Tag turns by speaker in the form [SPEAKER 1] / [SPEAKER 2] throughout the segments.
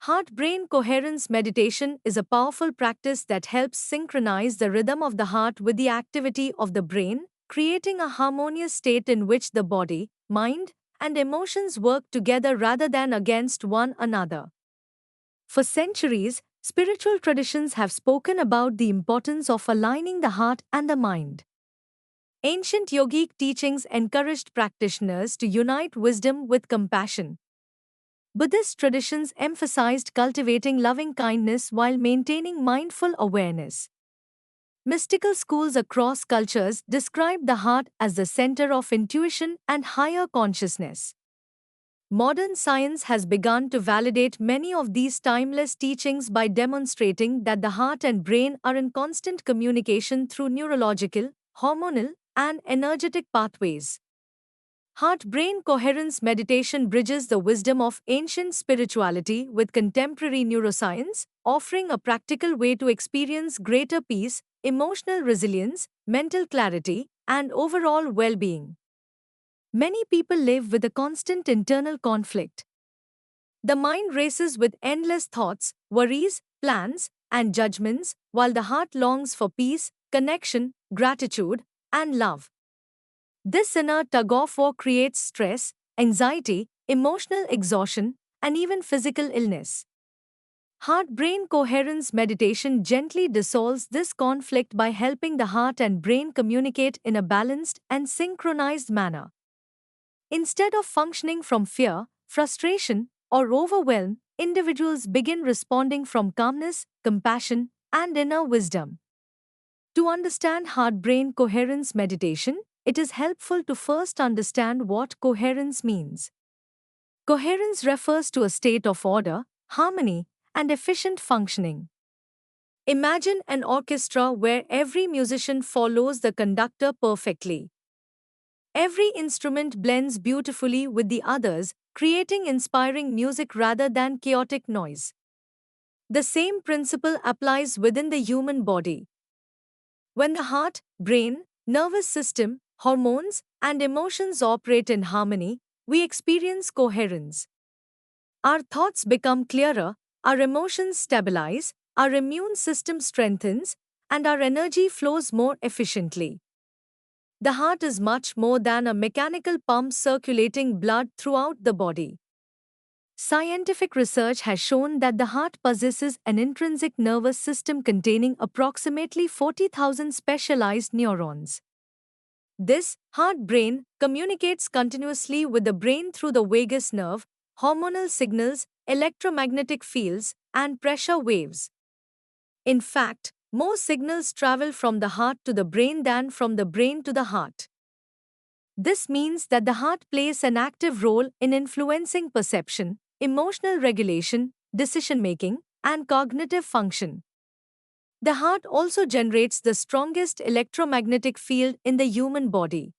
[SPEAKER 1] Heart-brain coherence meditation is a powerful practice that helps synchronize the rhythm of the heart with the activity of the brain, creating a harmonious state in which the body, mind, and emotions work together rather than against one another. For centuries, spiritual traditions have spoken about the importance of aligning the heart and the mind. Ancient yogic teachings encouraged practitioners to unite wisdom with compassion. Buddhist traditions emphasized cultivating loving kindness while maintaining mindful awareness. Mystical schools across cultures describe the heart as the center of intuition and higher consciousness. Modern science has begun to validate many of these timeless teachings by demonstrating that the heart and brain are in constant communication through neurological, hormonal, and energetic pathways. Heart-brain coherence meditation bridges the wisdom of ancient spirituality with contemporary neuroscience, offering a practical way to experience greater peace, emotional resilience, mental clarity, and overall well-being. Many people live with a constant internal conflict. The mind races with endless thoughts, worries, plans, and judgments, while the heart longs for peace, connection, gratitude, and love. This inner tug-of-war creates stress, anxiety, emotional exhaustion, and even physical illness. Heart-brain coherence meditation gently dissolves this conflict by helping the heart and brain communicate in a balanced and synchronized manner. Instead of functioning from fear, frustration, or overwhelm, individuals begin responding from calmness, compassion, and inner wisdom. To understand heart-brain coherence meditation, it is helpful to first understand what coherence means. Coherence refers to a state of order, harmony, and efficient functioning. Imagine an orchestra where every musician follows the conductor perfectly. Every instrument blends beautifully with the others, creating inspiring music rather than chaotic noise. The same principle applies within the human body. When the heart, brain, nervous system, hormones, and emotions operate in harmony, we experience coherence. Our thoughts become clearer, our emotions stabilize, our immune system strengthens, and our energy flows more efficiently. The heart is much more than a mechanical pump circulating blood throughout the body. Scientific research has shown that the heart possesses an intrinsic nervous system containing approximately 40,000 specialized neurons. This heart-brain communicates continuously with the brain through the vagus nerve, hormonal signals, electromagnetic fields, and pressure waves. In fact, more signals travel from the heart to the brain than from the brain to the heart. This means that the heart plays an active role in influencing perception, emotional regulation, decision-making, and cognitive function. The heart also generates the strongest electromagnetic field in the human body.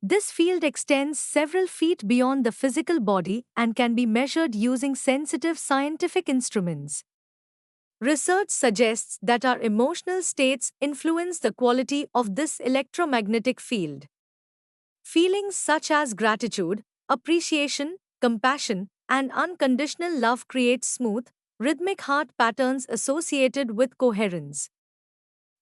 [SPEAKER 1] This field extends several feet beyond the physical body and can be measured using sensitive scientific instruments. Research suggests that our emotional states influence the quality of this electromagnetic field. Feelings such as gratitude, appreciation, compassion, and unconditional love create smooth, rhythmic heart patterns associated with coherence.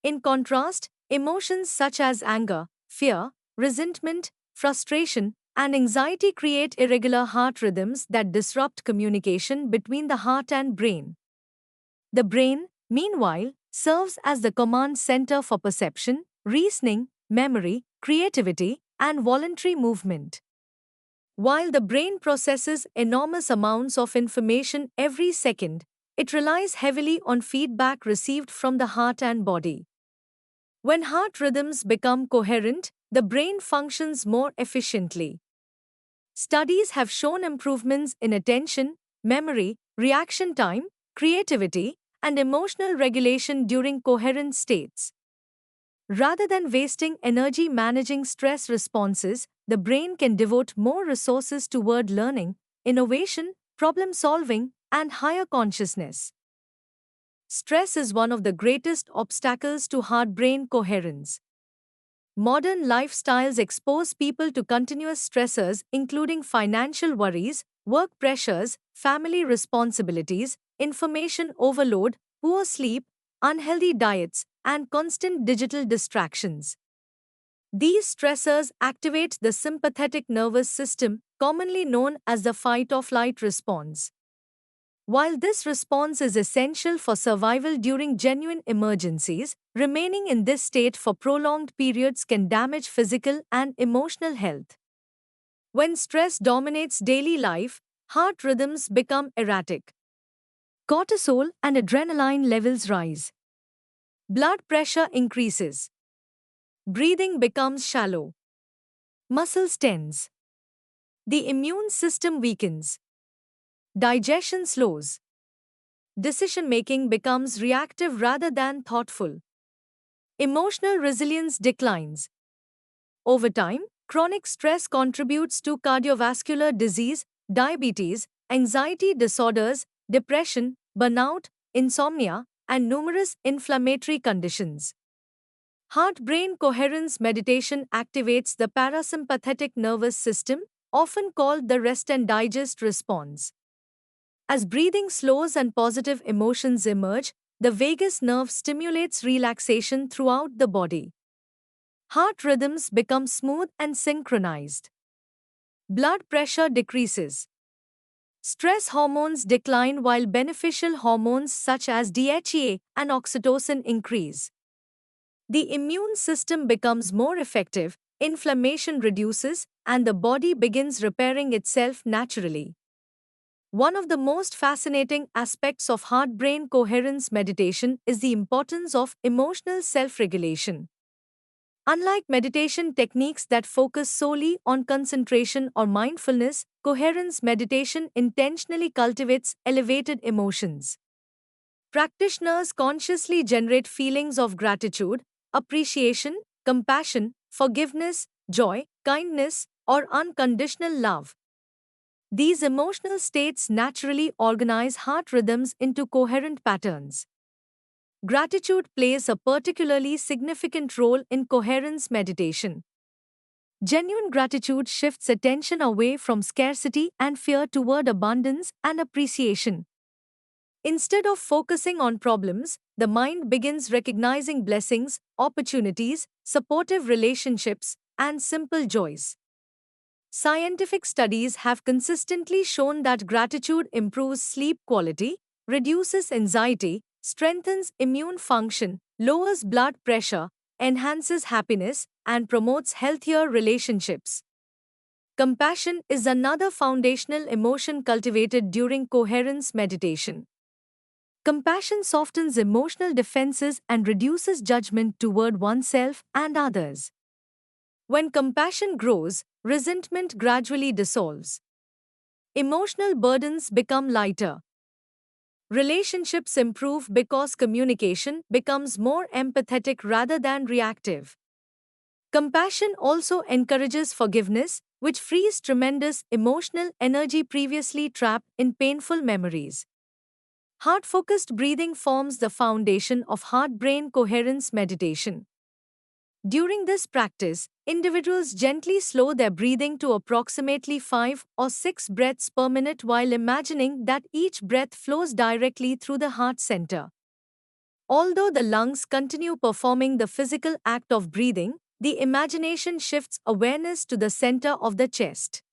[SPEAKER 1] In contrast, emotions such as anger, fear, resentment, frustration, and anxiety create irregular heart rhythms that disrupt communication between the heart and brain. The brain, meanwhile, serves as the command center for perception, reasoning, memory, creativity, and voluntary movement. While the brain processes enormous amounts of information every second, it relies heavily on feedback received from the heart and body. When heart rhythms become coherent, the brain functions more efficiently. Studies have shown improvements in attention, memory, reaction time, creativity, and emotional regulation during coherent states. Rather than wasting energy managing stress responses, the brain can devote more resources toward learning, innovation, problem solving, and higher consciousness. Stress is one of the greatest obstacles to heart-brain coherence. Modern lifestyles expose people to continuous stressors including financial worries, work pressures, family responsibilities, information overload, poor sleep, unhealthy diets, and constant digital distractions. These stressors activate the sympathetic nervous system, commonly known as the fight or flight response. While this response is essential for survival during genuine emergencies, remaining in this state for prolonged periods can damage physical and emotional health. When stress dominates daily life, heart rhythms become erratic. Cortisol and adrenaline levels rise. Blood pressure increases. Breathing becomes shallow. Muscles tense. The immune system weakens. Digestion slows. Decision making becomes reactive rather than thoughtful. Emotional resilience declines. Over time, chronic stress contributes to cardiovascular disease, diabetes, anxiety disorders, depression, burnout, insomnia, and numerous inflammatory conditions. Heart brain coherence meditation activates the parasympathetic nervous system, often called the rest and digest response. As breathing slows and positive emotions emerge, the vagus nerve stimulates relaxation throughout the body. Heart rhythms become smooth and synchronized. Blood pressure decreases. Stress hormones decline while beneficial hormones such as DHEA and oxytocin increase. The immune system becomes more effective, inflammation reduces, and the body begins repairing itself naturally. One of the most fascinating aspects of heart brain coherence meditation is the importance of emotional self regulation. Unlike meditation techniques that focus solely on concentration or mindfulness, coherence meditation intentionally cultivates elevated emotions. Practitioners consciously generate feelings of gratitude, appreciation, compassion, forgiveness, joy, kindness, or unconditional love. These emotional states naturally organize heart rhythms into coherent patterns. Gratitude plays a particularly significant role in coherence meditation. Genuine gratitude shifts attention away from scarcity and fear toward abundance and appreciation. Instead of focusing on problems, the mind begins recognizing blessings, opportunities, supportive relationships, and simple joys. Scientific studies have consistently shown that gratitude improves sleep quality, reduces anxiety, strengthens immune function, lowers blood pressure, enhances happiness, and promotes healthier relationships. Compassion is another foundational emotion cultivated during coherence meditation. Compassion softens emotional defenses and reduces judgment toward oneself and others. When compassion grows, resentment gradually dissolves. Emotional burdens become lighter. Relationships improve because communication becomes more empathetic rather than reactive. Compassion also encourages forgiveness, which frees tremendous emotional energy previously trapped in painful memories. Heart-focused breathing forms the foundation of heart-brain coherence meditation. During this practice, individuals gently slow their breathing to approximately 5 or 6 breaths per minute while imagining that each breath flows directly through the heart center. Although the lungs continue performing the physical act of breathing, the imagination shifts awareness to the center of the chest.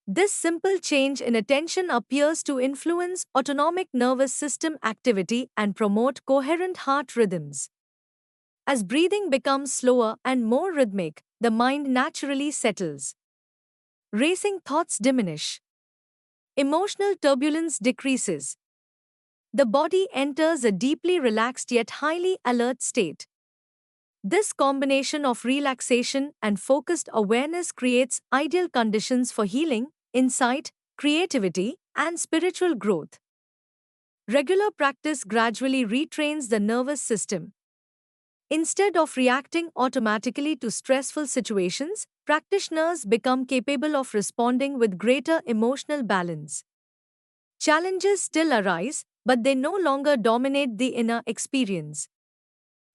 [SPEAKER 1] This simple change in attention appears to influence autonomic nervous system activity and promote coherent heart rhythms. As breathing becomes slower and more rhythmic, the mind naturally settles. Racing thoughts diminish. Emotional turbulence decreases. The body enters a deeply relaxed yet highly alert state. This combination of relaxation and focused awareness creates ideal conditions for healing, insight, creativity, and spiritual growth. Regular practice gradually retrains the nervous system. Instead of reacting automatically to stressful situations, practitioners become capable of responding with greater emotional balance. Challenges still arise, but they no longer dominate the inner experience.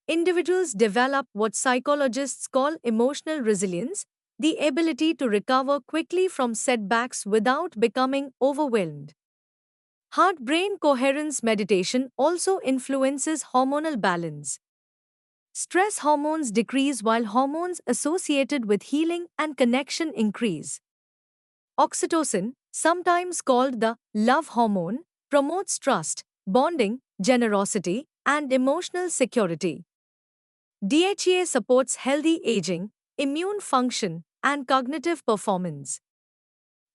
[SPEAKER 1] Individuals develop what psychologists call emotional resilience, the ability to recover quickly from setbacks without becoming overwhelmed. Heart-brain coherence meditation also influences hormonal balance. Stress hormones decrease while hormones associated with healing and connection increase. Oxytocin, sometimes called the love hormone, promotes trust, bonding, generosity, and emotional security. DHEA supports healthy aging, immune function, and cognitive performance.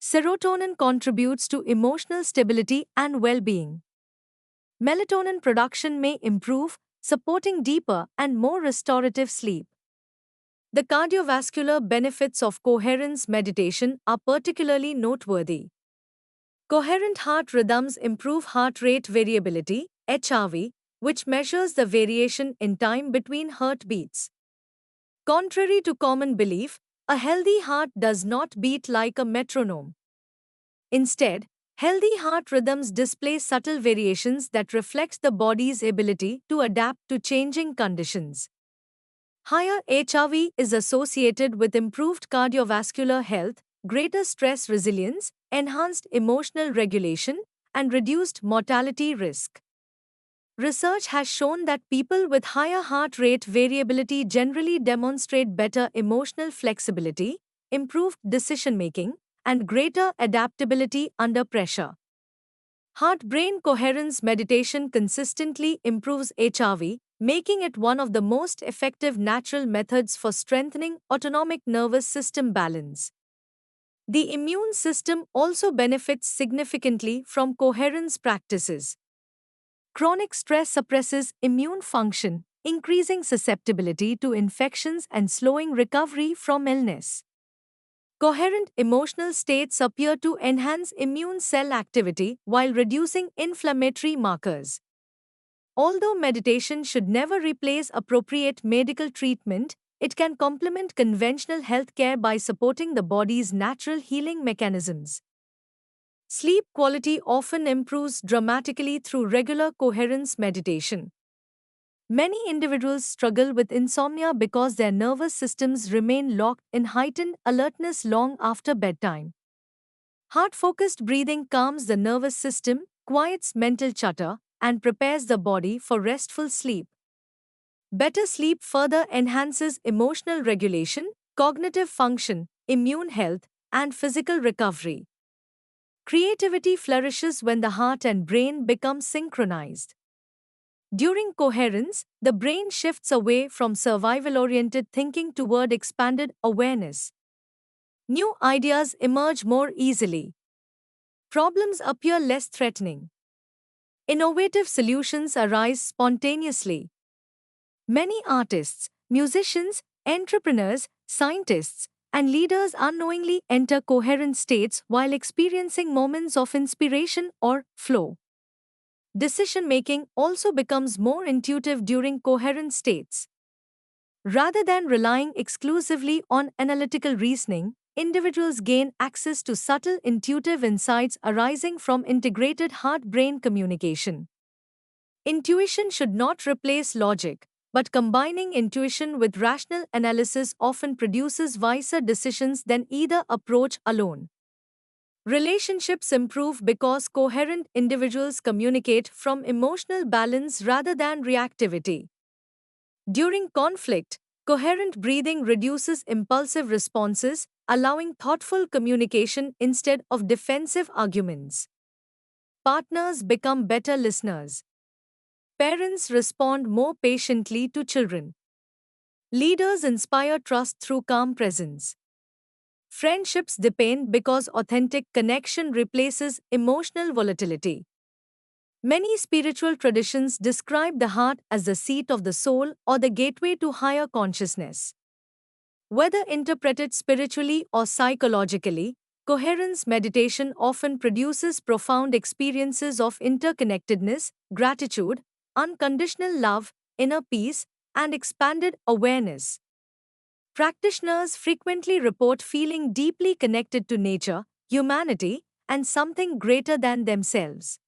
[SPEAKER 1] Serotonin contributes to emotional stability and well being. Melatonin production may improve, supporting deeper and more restorative sleep. The cardiovascular benefits of coherence meditation are particularly noteworthy. Coherent heart rhythms improve heart rate variability, HRV, which measures the variation in time between heartbeats. Contrary to common belief, a healthy heart does not beat like a metronome. Instead, healthy heart rhythms display subtle variations that reflect the body's ability to adapt to changing conditions. Higher HRV is associated with improved cardiovascular health, greater stress resilience, enhanced emotional regulation, and reduced mortality risk. Research has shown that people with higher heart rate variability generally demonstrate better emotional flexibility, improved decision making, and greater adaptability under pressure. Heart brain coherence meditation consistently improves HRV, making it one of the most effective natural methods for strengthening autonomic nervous system balance. The immune system also benefits significantly from coherence practices. Chronic stress suppresses immune function, increasing susceptibility to infections and slowing recovery from illness. Coherent emotional states appear to enhance immune cell activity while reducing inflammatory markers. Although meditation should never replace appropriate medical treatment, it can complement conventional healthcare by supporting the body's natural healing mechanisms. Sleep quality often improves dramatically through regular coherence meditation. Many individuals struggle with insomnia because their nervous systems remain locked in heightened alertness long after bedtime. Heart-focused breathing calms the nervous system, quiets mental chatter, and prepares the body for restful sleep. Better sleep further enhances emotional regulation, cognitive function, immune health, and physical recovery. Creativity flourishes when the heart and brain become synchronized. During coherence, the brain shifts away from survival-oriented thinking toward expanded awareness. New ideas emerge more easily. Problems appear less threatening. Innovative solutions arise spontaneously. Many artists, musicians, entrepreneurs, scientists, and leaders unknowingly enter coherent states while experiencing moments of inspiration or flow. Decision making also becomes more intuitive during coherent states. Rather than relying exclusively on analytical reasoning, individuals gain access to subtle intuitive insights arising from integrated heart brain communication. Intuition should not replace logic, but combining intuition with rational analysis often produces wiser decisions than either approach alone. Relationships improve because coherent individuals communicate from emotional balance rather than reactivity. During conflict, coherent breathing reduces impulsive responses, allowing thoughtful communication instead of defensive arguments. Partners become better listeners. Parents respond more patiently to children. Leaders inspire trust through calm presence. Friendships deepen because authentic connection replaces emotional volatility. Many spiritual traditions describe the heart as the seat of the soul or the gateway to higher consciousness. Whether interpreted spiritually or psychologically, coherence meditation often produces profound experiences of interconnectedness, gratitude, unconditional love, inner peace, and expanded awareness. Practitioners frequently report feeling deeply connected to nature, humanity, and something greater than themselves.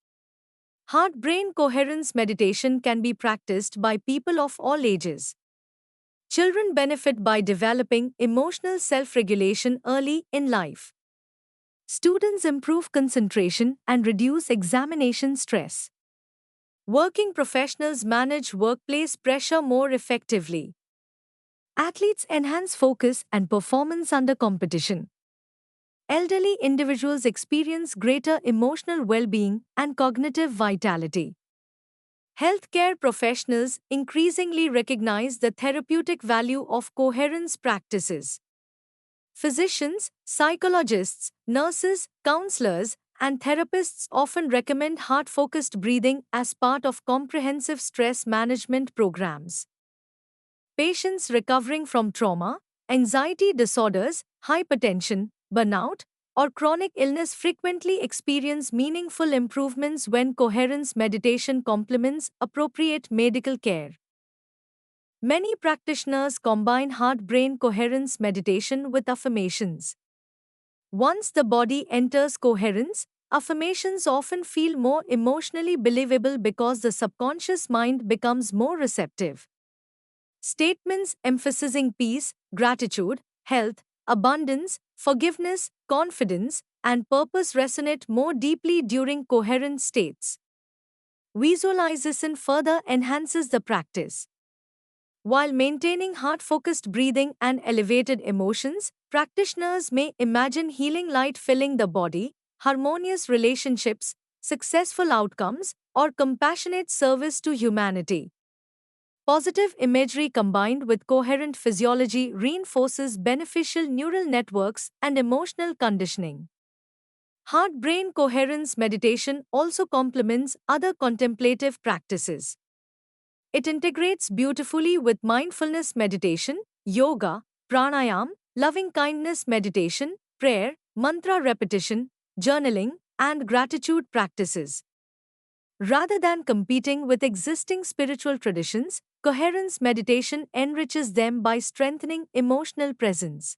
[SPEAKER 1] Heart brain coherence meditation can be practiced by people of all ages. Children benefit by developing emotional self regulation early in life. Students improve concentration and reduce examination stress. Working professionals manage workplace pressure more effectively. Athletes enhance focus and performance under competition. Elderly individuals experience greater emotional well-being and cognitive vitality. Healthcare professionals increasingly recognize the therapeutic value of coherence practices. Physicians, psychologists, nurses, counselors, and therapists often recommend heart-focused breathing as part of comprehensive stress management programs. Patients recovering from trauma, anxiety disorders, hypertension, burnout, or chronic illness frequently experience meaningful improvements when coherence meditation complements appropriate medical care. Many practitioners combine heart-brain coherence meditation with affirmations. Once the body enters coherence, affirmations often feel more emotionally believable because the subconscious mind becomes more receptive. Statements emphasizing peace, gratitude, health, abundance, forgiveness, confidence, and purpose resonate more deeply during coherent states. Visualization further enhances the practice. While maintaining heart-focused breathing and elevated emotions, practitioners may imagine healing light filling the body, harmonious relationships, successful outcomes, or compassionate service to humanity. Positive imagery combined with coherent physiology reinforces beneficial neural networks and emotional conditioning. Heart-brain coherence meditation also complements other contemplative practices. It integrates beautifully with mindfulness meditation, yoga, pranayam, loving-kindness meditation, prayer, mantra repetition, journaling, and gratitude practices. Rather than competing with existing spiritual traditions, coherence meditation enriches them by strengthening emotional presence.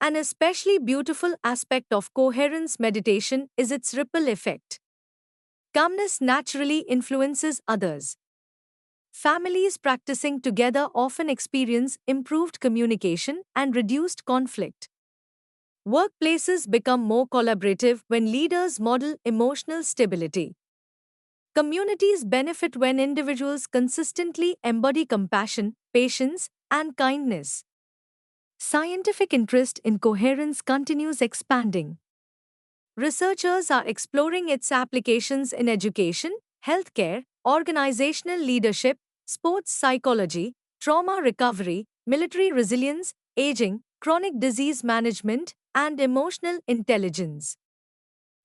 [SPEAKER 1] An especially beautiful aspect of coherence meditation is its ripple effect. Calmness naturally influences others. Families practicing together often experience improved communication and reduced conflict. Workplaces become more collaborative when leaders model emotional stability. Communities benefit when individuals consistently embody compassion, patience, and kindness. Scientific interest in coherence continues expanding. Researchers are exploring its applications in education, healthcare, organizational leadership, sports psychology, trauma recovery, military resilience, aging, chronic disease management, and emotional intelligence.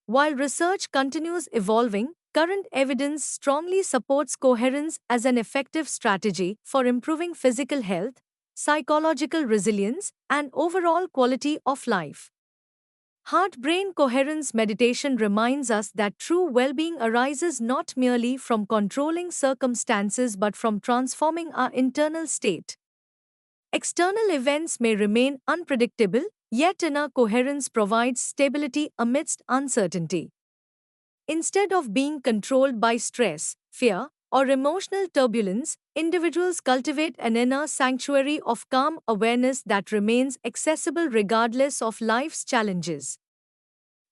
[SPEAKER 1] While research continues evolving, current evidence strongly supports coherence as an effective strategy for improving physical health, psychological resilience, and overall quality of life. Heart-brain coherence meditation reminds us that true well-being arises not merely from controlling circumstances but from transforming our internal state. External events may remain unpredictable, yet inner coherence provides stability amidst uncertainty. Instead of being controlled by stress, fear, or emotional turbulence, individuals cultivate an inner sanctuary of calm awareness that remains accessible regardless of life's challenges.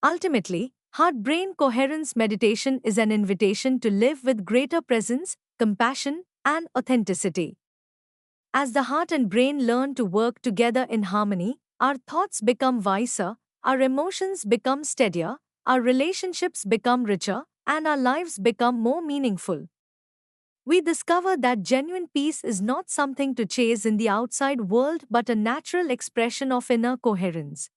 [SPEAKER 1] Ultimately, heart-brain coherence meditation is an invitation to live with greater presence, compassion, and authenticity. As the heart and brain learn to work together in harmony, our thoughts become wiser, our emotions become steadier, our relationships become richer, and our lives become more meaningful. We discover that genuine peace is not something to chase in the outside world but a natural expression of inner coherence.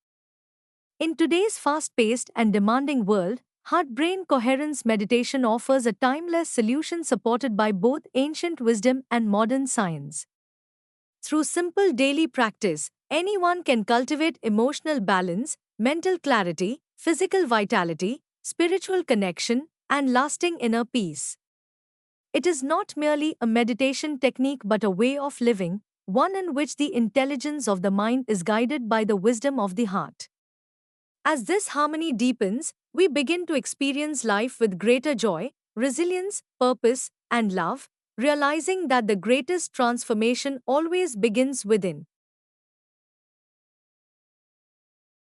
[SPEAKER 1] In today's fast-paced and demanding world, heart-brain coherence meditation offers a timeless solution supported by both ancient wisdom and modern science. Through simple daily practice, anyone can cultivate emotional balance, mental clarity, physical vitality, spiritual connection, and lasting inner peace. It is not merely a meditation technique but a way of living, one in which the intelligence of the mind is guided by the wisdom of the heart. As this harmony deepens, we begin to experience life with greater joy, resilience, purpose, and love, realizing that the greatest transformation always begins within.